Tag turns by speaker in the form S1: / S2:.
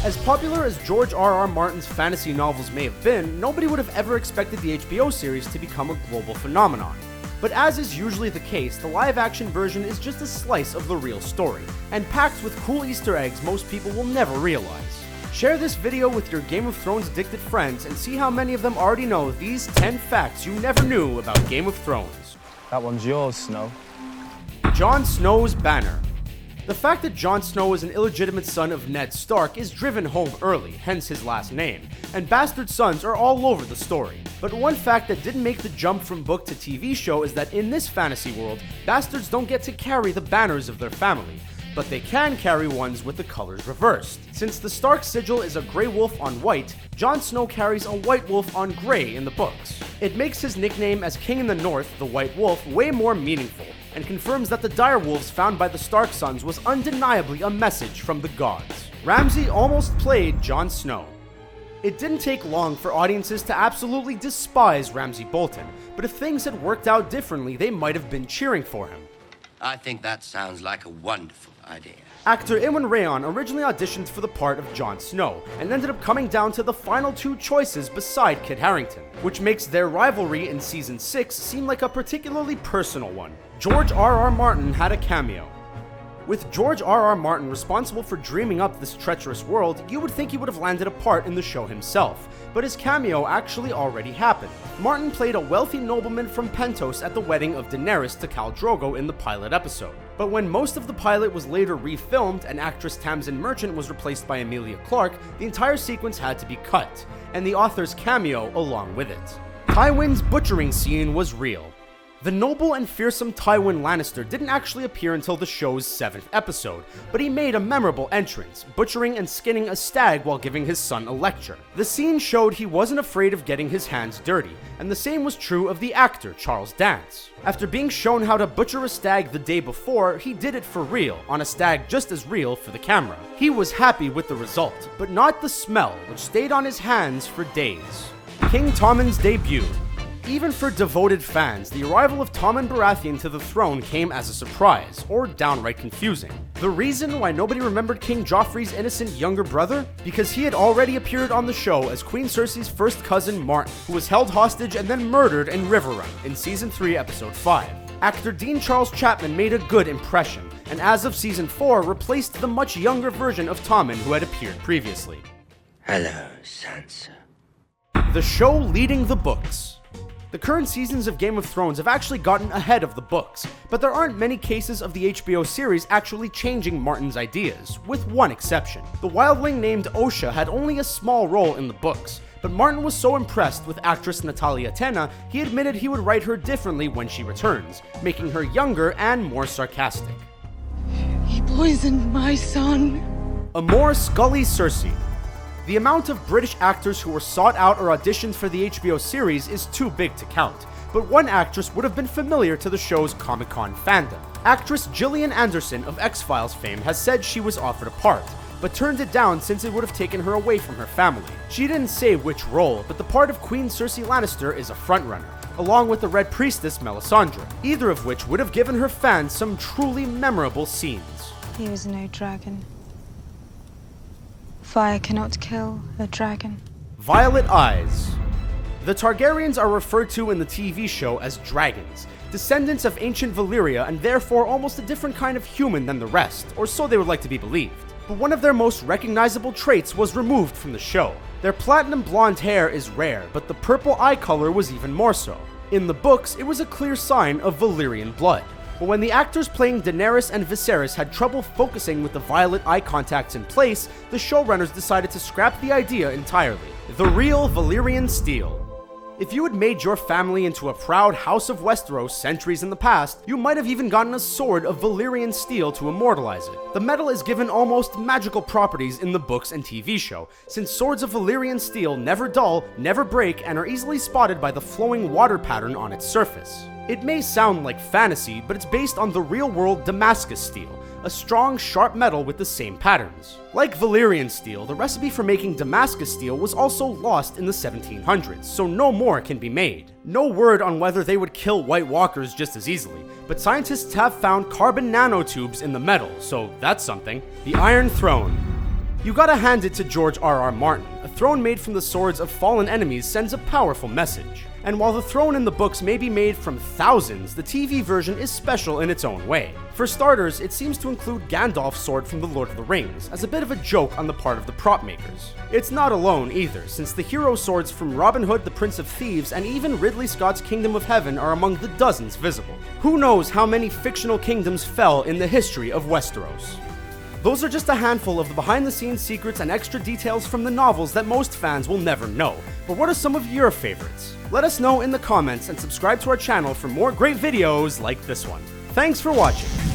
S1: As popular as George R.R. Martin's fantasy novels may have been, nobody would have ever expected the HBO series to become a global phenomenon. But as is usually the case, the live-action version is just a slice of the real story, and packed with cool Easter eggs most people will never realize. Share this video with your Game of Thrones addicted friends and see how many of them already know these 10 facts you never knew about Game of Thrones.
S2: That one's yours, Snow.
S1: Jon Snow's banner. The fact that Jon Snow is an illegitimate son of Ned Stark is driven home early, hence his last name, and bastard sons are all over the story. But one fact that didn't make the jump from book to TV show is that in this fantasy world, bastards don't get to carry the banners of their family, but they can carry ones with the colors reversed. Since the Stark sigil is a grey wolf on white, Jon Snow carries a white wolf on grey in the books. It makes his nickname as King in the North, the White Wolf, way more meaningful, and confirms that the direwolves found by the Stark sons was undeniably a message from the gods. Ramsay almost played Jon Snow. It didn't take long for audiences to absolutely despise Ramsay Bolton, but if things had worked out differently, they might have been cheering for him.
S3: I think that sounds like a wonderful idea.
S1: Actor Iwan Rheon originally auditioned for the part of Jon Snow, and ended up coming down to the final two choices beside Kit Harington, which makes their rivalry in Season 6 seem like a particularly personal one. George R.R. Martin had a cameo. With George R.R. Martin responsible for dreaming up this treacherous world, you would think he would have landed a part in the show himself, but his cameo actually already happened. Martin played a wealthy nobleman from Pentos at the wedding of Daenerys to Khal Drogo in the pilot episode. But when most of the pilot was later refilmed and actress Tamsin Merchant was replaced by Emilia Clarke, the entire sequence had to be cut, and the author's cameo along with it. Tywin's butchering scene was real. The noble and fearsome Tywin Lannister didn't actually appear until the show's 7th episode, but he made a memorable entrance, butchering and skinning a stag while giving his son a lecture. The scene showed he wasn't afraid of getting his hands dirty, and the same was true of the actor Charles Dance. After being shown how to butcher a stag the day before, he did it for real, on a stag just as real for the camera. He was happy with the result, but not the smell, which stayed on his hands for days. King Tommen's debut. Even for devoted fans, the arrival of Tommen Baratheon to the throne came as a surprise, or downright confusing. The reason why nobody remembered King Joffrey's innocent younger brother? Because he had already appeared on the show as Queen Cersei's first cousin Martin, who was held hostage and then murdered in Riverrun in Season 3, Episode 5. Actor Dean Charles Chapman made a good impression, and as of Season 4, replaced the much younger version of Tommen who had appeared previously.
S3: Hello, Sansa.
S1: The show leading the books. The current seasons of Game of Thrones have actually gotten ahead of the books, but there aren't many cases of the HBO series actually changing Martin's ideas, with one exception. The wildling named Osha had only a small role in the books, but Martin was so impressed with actress Natalia Tena, he admitted he would write her differently when she returns, making her younger and more sarcastic.
S4: He poisoned my son.
S1: A more Scully Cersei. The amount of British actors who were sought out or auditioned for the HBO series is too big to count, but one actress would have been familiar to the show's Comic-Con fandom. Actress Gillian Anderson of X-Files fame has said she was offered a part, but turned it down since it would have taken her away from her family. She didn't say which role, but the part of Queen Cersei Lannister is a frontrunner, along with the Red Priestess Melisandre, either of which would have given her fans some truly memorable scenes.
S4: He was no dragon. Fire cannot kill a dragon.
S1: Violet Eyes. The Targaryens are referred to in the TV show as dragons, descendants of ancient Valyria and therefore almost a different kind of human than the rest, or so they would like to be believed. But one of their most recognizable traits was removed from the show. Their platinum blonde hair is rare, but the purple eye color was even more so. In the books, it was a clear sign of Valyrian blood. But when the actors playing Daenerys and Viserys had trouble focusing with the violet eye contacts in place, the showrunners decided to scrap the idea entirely. The real Valyrian steel. If you had made your family into a proud House of Westeros centuries in the past, you might have even gotten a sword of Valyrian steel to immortalize it. The metal is given almost magical properties in the books and TV show, since swords of Valyrian steel never dull, never break, and are easily spotted by the flowing water pattern on its surface. It may sound like fantasy, but it's based on the real-world Damascus steel, a strong, sharp metal with the same patterns. Like Valyrian steel, the recipe for making Damascus steel was also lost in the 1700s, so no more can be made. No word on whether they would kill White Walkers just as easily, but scientists have found carbon nanotubes in the metal, so that's something. The Iron Throne. You gotta hand it to George R.R. Martin. A throne made from the swords of fallen enemies sends a powerful message. And while the throne in the books may be made from thousands, the TV version is special in its own way. For starters, it seems to include Gandalf's sword from The Lord of the Rings, as a bit of a joke on the part of the prop makers. It's not alone either, since the hero swords from Robin Hood, the Prince of Thieves, and even Ridley Scott's Kingdom of Heaven are among the dozens visible. Who knows how many fictional kingdoms fell in the history of Westeros? Those are just a handful of the behind-the-scenes secrets and extra details from the novels that most fans will never know. But what are some of your favorites? Let us know in the comments and subscribe to our channel for more great videos like this one. Thanks for watching.